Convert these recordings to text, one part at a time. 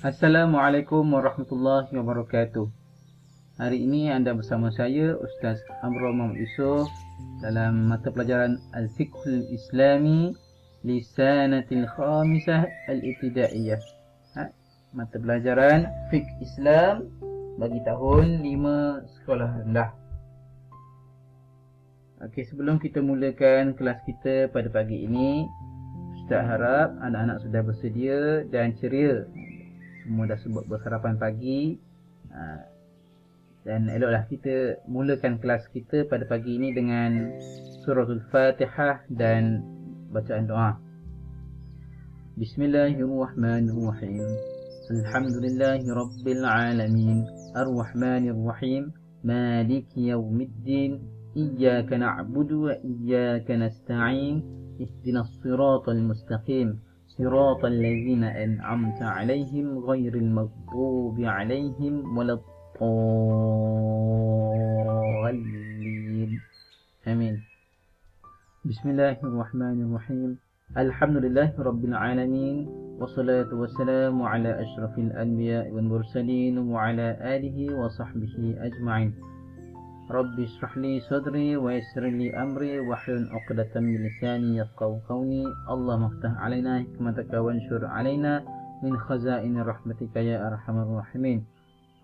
Assalamualaikum warahmatullahi wabarakatuh. Hari ini anda bersama saya Ustaz Amrul Muhammad Yusof dalam mata pelajaran Al-Fiqhul Islami Lisanatil Khamisah Al-Ibtidaiyah. Mata pelajaran Fiqh Islam bagi tahun 5 sekolah rendah. Okey, sebelum kita mulakan kelas kita pada pagi ini, Ustaz harap anak-anak sudah bersedia dan ceria. Semua dah sebut bersarapan pagi. Dan eloklah kita mulakan kelas kita pada pagi ini dengan suratul Fatihah dan bacaan doa. Bismillahirrahmanirrahim. Alhamdulillahi rabbil alamin. Ar-Rahmanir Rahim. Maliki yaumiddin. Iyyaka na'budu wa iyyaka nasta'in. Ihdinas siratal mustaqim. صراط الذين أنعمت عليهم غير المغضوب عليهم ولا الضالين آمين. بسم الله الرحمن الرحيم. الحمد لله رب العالمين والصلاة والسلام على أشرف الأنبياء والمرسلين وعلى آله وصحبه أجمعين. رب اشرح لي صدري ويسر لي أمري واحلل عقدة من لساني يفقهوا قولي. اللهم افتح علينا حكمتك وانشر علينا من خزائن رحمتك يا أرحم الراحمين.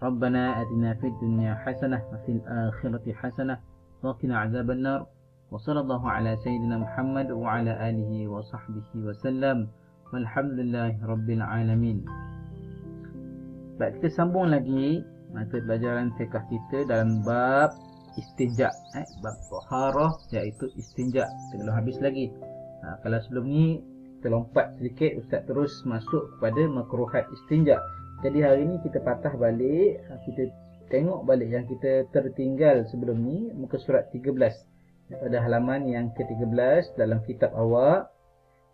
ربنا آتنا في الدنيا حسنة وفي الآخرة حسنة وقنا عذاب النار. وصلى الله على سيدنا محمد وعلى آله وصحبه وسلم والحمد لله رب العالمين. Baik, kita sambung lagi mata pelajaran fiqh kita dalam bab istinja, bab taharah, iaitu istinja. Kita belum habis lagi. Kalau sebelum ni kita lompat sedikit, Ustaz terus masuk kepada makruhat istinja. Jadi hari ni kita patah balik, kita tengok balik yang kita tertinggal sebelum ni, muka surat 13 pada halaman yang ke-13 dalam kitab awak,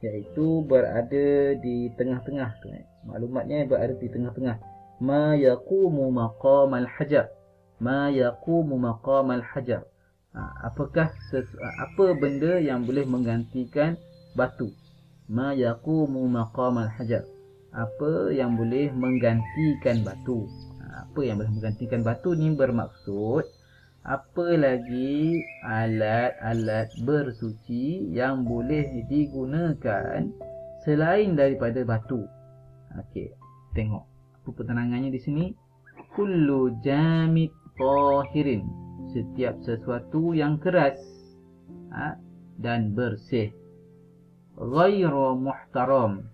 iaitu berada di tengah-tengah tu. Maklumatnya berada di tengah-tengah. Ma yaqumu maqamal hajar. Ma yaqumu maqamal hajar. Apakah apa benda yang boleh menggantikan batu? Ma yaqumu maqamal hajar. Apa yang boleh menggantikan batu? Apa yang boleh menggantikan batu ni bermaksud apa lagi alat-alat bersuci yang boleh digunakan selain daripada batu. Okey, tengok apa penerangannya di sini. Kullu jamid tahirin, setiap sesuatu yang keras dan bersih. Ghairu muhtaram,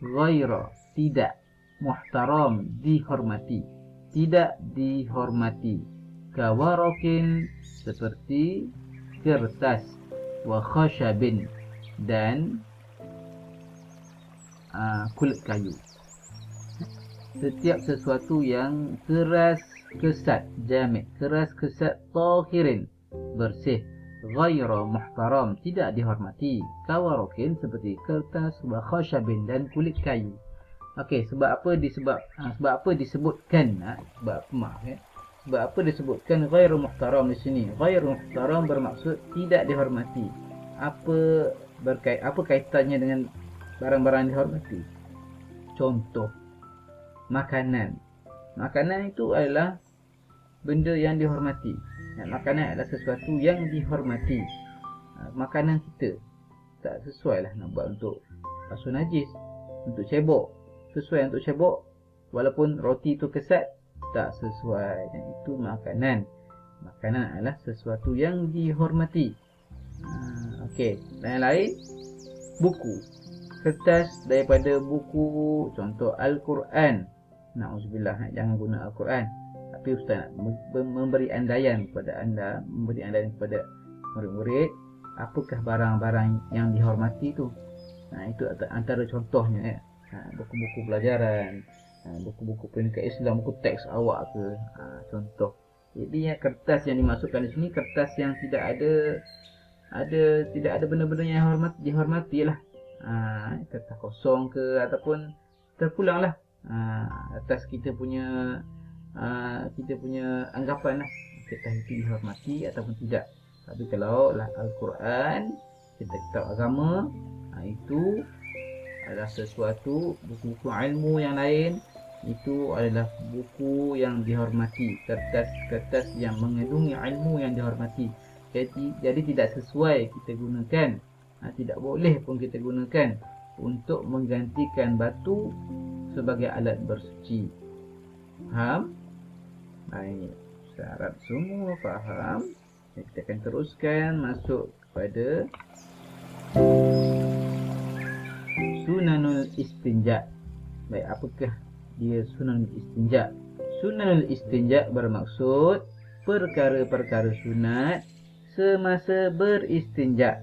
ghairu tidak, muhtaram dihormati, tidak dihormati. Kawarokin seperti kertas, wa khashabin dan kulit kayu. Setiap sesuatu yang keras kesat, jamid, keras kesat, tahirin bersih, ghairu muhtaram tidak dihormati, kawarokin seperti kertas, wa khashabin dan kulit kayu. Okey, sebab apa disebutkan sebab apa disebutkan ghairu muhtaram di sini? Ghairu muhtaram bermaksud tidak dihormati. Apa kaitannya dengan barang-barang dihormati? Contoh, makanan. Makanan itu adalah benda yang dihormati. Makanan adalah sesuatu yang dihormati. Makanan kita tak sesuai lah nak buat untuk basuh najis, untuk cebok. Sesuai untuk cebok, walaupun roti itu kesat, tak sesuai. Dan itu makanan. Makanan adalah sesuatu yang dihormati. Okey, dan yang lain, buku. Kertas daripada buku, contoh Al-Quran. Na'udzubillah, jangan guna Al-Quran. Tapi Ustaz nak memberi andaian kepada anda, memberi andaian kepada murid-murid, apakah barang-barang yang dihormati itu. Itu antara contohnya. Buku-buku pelajaran, buku-buku pendidikan Islam, buku teks awak ke, contoh. Jadi kertas yang dimasukkan di sini kertas yang tidak ada benda-benda yang dihormati lah. Kertas kosong ke ataupun terpulang lah atas kita punya anggapan lah, kertas itu dihormati ataupun tidak. Tapi kalau lah Al-Quran, kitab agama, itu adalah sesuatu buku-buku ilmu yang lain itu adalah buku yang dihormati, kertas-kertas yang mengandungi ilmu yang dihormati. Jadi tidak sesuai kita gunakan, tidak boleh pun kita gunakan untuk menggantikan batu sebagai alat bersuci. Faham? Baik, saya harap semua faham. Kita akan teruskan masuk kepada Sunanul Istinja. Baik, apakah dia Sunanul Istinja? Sunanul Istinja bermaksud perkara-perkara sunat semasa beristinja.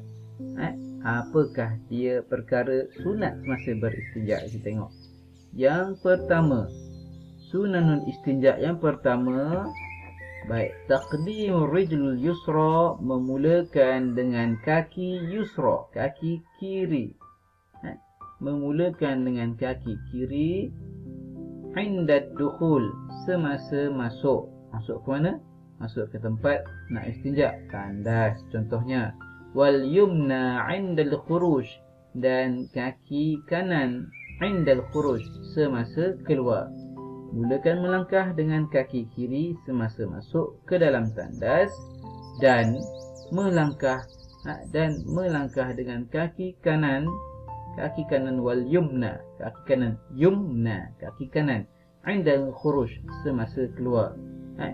Apakah dia perkara sunat semasa beristinja? Kita tengok. Yang pertama, Sunanul Istinja yang pertama, baik, taqdimur rijlul yusra, memulakan dengan kaki yusra, kaki kiri. Memulakan dengan kaki kiri, indad dukhul, semasa masuk. Masuk ke mana? Masuk ke tempat nak istinja, tandas contohnya. Wal yumna indal khuruj, dan kaki kanan indal khuruj, semasa keluar. Mulakan melangkah dengan kaki kiri semasa masuk ke dalam tandas, dan melangkah dengan kaki kanan wal yumna, kaki kanan yumna, kaki kanan indal khuruj, semasa keluar.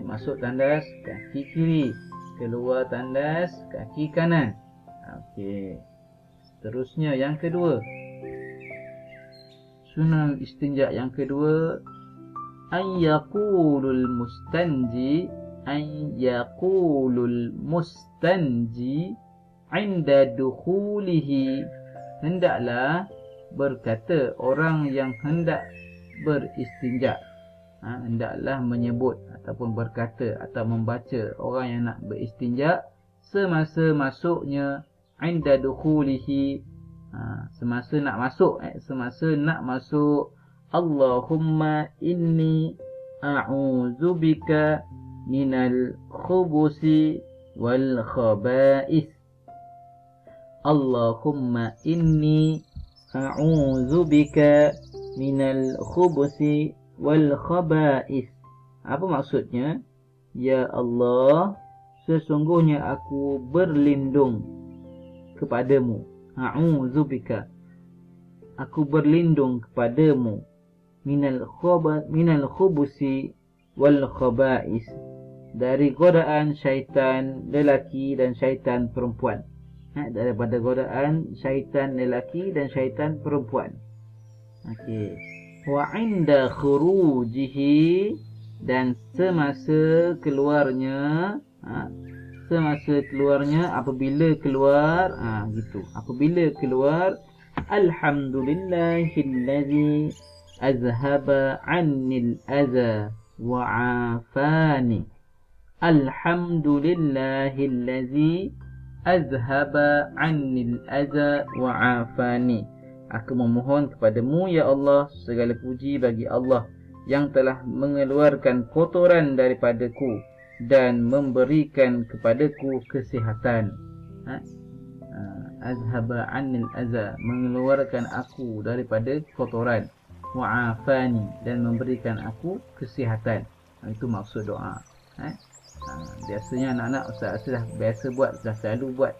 Masuk tandas kaki kiri, keluar tandas kaki kanan. Okey. Seterusnya yang kedua, Sunanul Istinja yang kedua, ayyaqulul mustanji inda dukhulihi, hendaklah berkata orang yang hendak beristinja, hendaklah menyebut ataupun berkata atau membaca orang yang nak beristinja semasa masuknya, inda dukhulihi, semasa nak masuk, Allahumma inni a'udzubika minal khubusi wal khaba'is. Allahumma inni a'udzubika minal khubusi wal khaba'is. Apa maksudnya? Ya Allah, sesungguhnya aku berlindung kepadamu. A'udzubika, aku berlindung kepadamu, minal khubusi wal khaba'is, dari godaan syaitan lelaki dan syaitan perempuan. Daripada godaan syaitan lelaki dan syaitan perempuan. Okey. Wa inda khurujihi, dan semasa keluarnya, apabila keluar, apabila keluar, alhamdulillahillazi azhaba 'annil adza wa 'afani. Alhamdulillahillazi azhaba 'annil adza wa 'afani. Aku memohon kepadamu ya Allah, segala puji bagi Allah yang telah mengeluarkan kotoran daripadaku dan memberikan kepadaku kesihatan. Azhaba 'anil adza, mengeluarkan aku daripada kotoran, wa'afani, dan memberikan aku kesihatan. Itu maksud doa. Biasanya anak-anak ustaz dah biasa buat, dah selalu buat,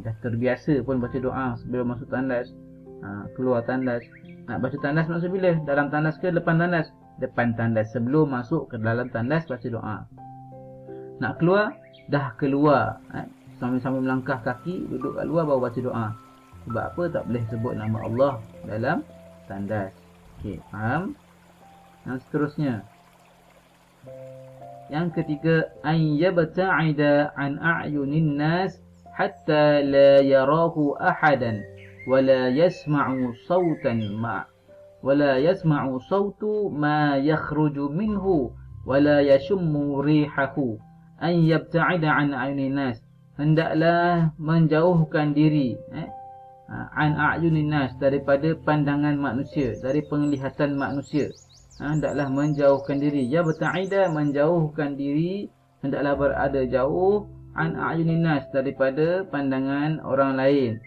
dah terbiasa pun baca doa sebelum masuk tandas, keluar tandas. Nak baca tandas maksud bila? Dalam tandas ke depan tandas? Depan tandas. Sebelum masuk ke dalam tandas baca doa. Nak keluar, dah keluar, sambil-sambil melangkah kaki, duduk kat luar baru baca doa. Sebab apa? Tak boleh sebut nama Allah dalam tandas. Okey, faham? Yang seterusnya, yang ketiga, an yabta'ida an a'yunin nas hatta la yarahu ahadan wa la yasma'u sautu ma yakhruju minhu wa la yashummu rihahu. An yabta'ida an a'yunin nas, hendaklah menjauhkan diri, an a'yunin nas, daripada pandangan manusia, dari penglihatan manusia. Hendaklah menjauhkan diri. Yabta'ida, menjauhkan diri, hendaklah berada jauh, an a'yunin nas, daripada pandangan orang lain,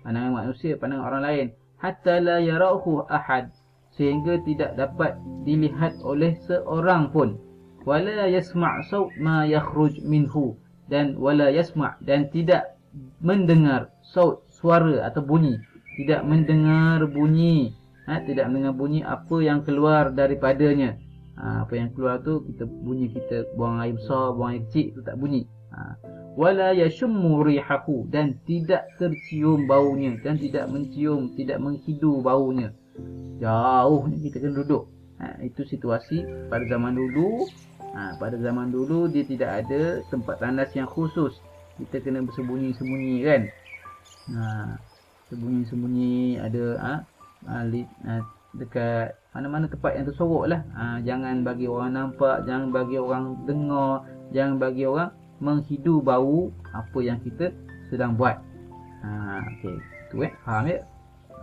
pandangan manusia, pandangan orang lain. Hatta la yarahu ahad, sehingga tidak dapat dilihat oleh seorang pun. Wala yasma' saut ma yakhruj minhu, dan wala yasma' dan tidak mendengar saut, suara atau bunyi, tidak mendengar bunyi, tidak mendengar bunyi apa yang keluar daripadanya. Apa yang keluar tu kita bunyi, kita buang air besar, buang air kecil tu tak bunyi. Wala yashummu rihahu, dan tidak tercium baunya, dan tidak mencium, tidak menghidu baunya. Jauh ni kita kena duduk. Itu situasi pada zaman dulu. Pada zaman dulu dia tidak ada tempat tandas yang khusus. Kita kena bersembunyi-sembunyi kan. Sembunyi-sembunyi ada dekat mana-mana tempat yang tersorok lah. Jangan bagi orang nampak, jangan bagi orang dengar, jangan bagi orang menghidu bau apa yang kita sedang buat. Okey, tu faham ya?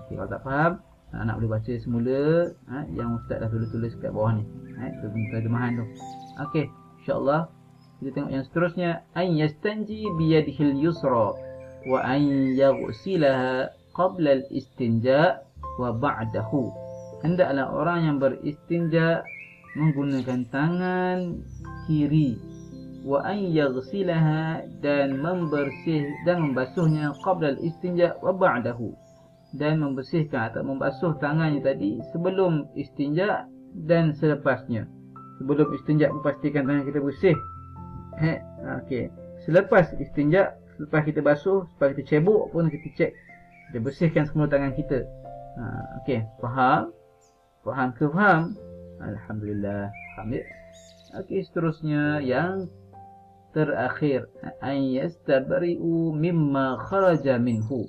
Okey, kalau tak faham, nak boleh baca semula yang ustaz dah tulis kat bawah ni. Itu terjemahan tu. Okey, insya-Allah kita tengok yang seterusnya. Ay yastanji bi yadihil yusra wa an yaghsilaha qabla al-istinja wa ba'dahu. Hendaklah orang yang beristinja menggunakan tangan kiri, wa an yaghsilaha, dan membasuhnya qabla al-istinja wa ba'dahu, dan membersihkan atau membasuh tangannya tadi sebelum istinja dan selepasnya. Sebelum istinja pastikan tangan kita bersih. Okey. Selepas istinja, selepas kita basuh, selepas kita cebok pun kita cek, kita bersihkan semua tangan kita. Okey, faham? Faham ke faham? Alhamdulillah, faham ya? Okey, seterusnya yang terakhir, an yastabri'u mimma kharaja minhu.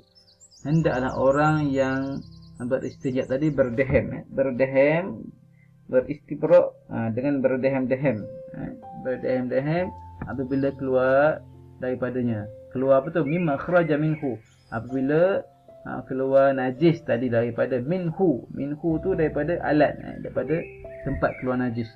Hendaklah orang yang beristinja tadi berdehem, beristibra' dengan berdehem-dehem. Berdehem-dehem apabila keluar daripadanya. Keluar apa tu? Mimma kharaja minhu. Apabila keluar najis tadi daripada minhu. Minhu tu daripada alat, daripada tempat keluar najis.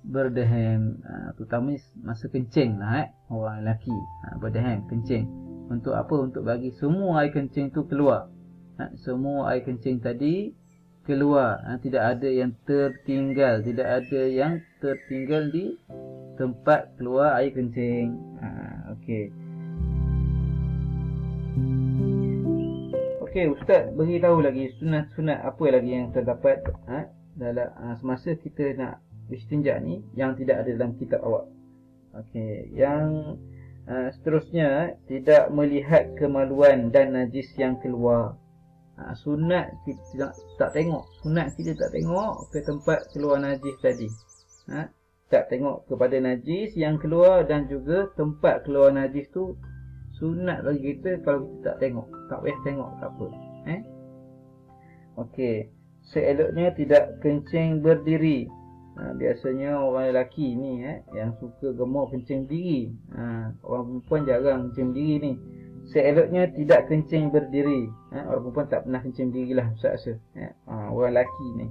Berdehem, terutama masa kencing lah, orang lelaki. Berdehem, kencing. Untuk apa? Untuk bagi semua air kencing tu keluar. Semua air kencing tadi keluar. Tidak ada yang tertinggal. Tidak ada yang tertinggal di tempat keluar air kencing. Okey. Okey, ustaz beritahu lagi sunat-sunat apa lagi yang terdapat dalam semasa kita nak istinja ni yang tidak ada dalam kitab awak. Okey, yang seterusnya, tidak melihat kemaluan dan najis yang keluar. Sunat kita tak tengok. Sunat kita tak tengok ke tempat keluar najis tadi. Tak tengok kepada najis yang keluar, dan juga tempat keluar najis tu sunat bagi kita kalau kita tak tengok. Tak payah tengok, tak apa. Okey, seeloknya tidak kencing berdiri. Biasanya orang lelaki ni yang suka gemar kencing berdiri. Orang perempuan jarang kencing berdiri ni. Seeloknya tidak kencing berdiri. Orang perempuan tak pernah kencing berdiri lah, Ustaz rasa. Orang lelaki ni,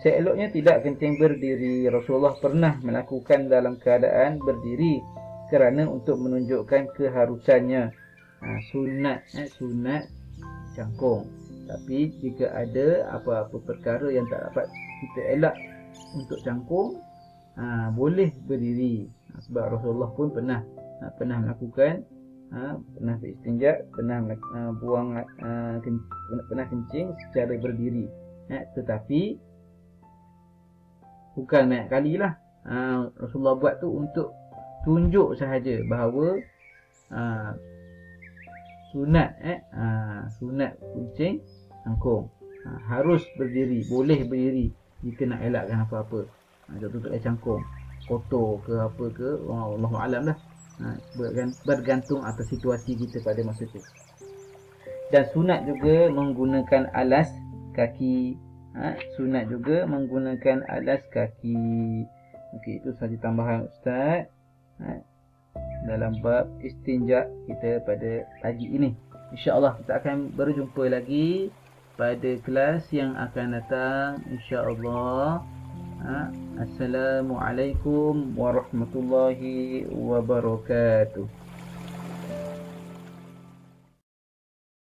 seeloknya tidak kencing berdiri. Rasulullah pernah melakukan dalam keadaan berdiri kerana untuk menunjukkan keharusannya. Sunat, sunat cangkung. Tapi jika ada apa-apa perkara yang tak dapat kita elak untuk cangkung, boleh berdiri. Sebab Rasulullah pun pernah melakukan, pernah beristinja, pernah pernah kencing secara berdiri. Tetapi bukan banyak kali lah. Rasulullah buat tu untuk tunjuk sahaja bahawa sunat sunat kencing cangkung, harus berdiri, boleh berdiri jika nak elakkan apa-apa. Contoh cangkung kotor ke apa ke, Allahu a'lam lah. Bergantung atas situasi kita pada masa tu. Dan sunat juga menggunakan alas kaki. Sunat juga menggunakan alas kaki. Okey, itu sahaja tambahan ustaz dalam bab istinja kita pada pagi ini. InsyaAllah kita akan berjumpa lagi pada kelas yang akan datang, insyaAllah. Assalamualaikum warahmatullahi wabarakatuh.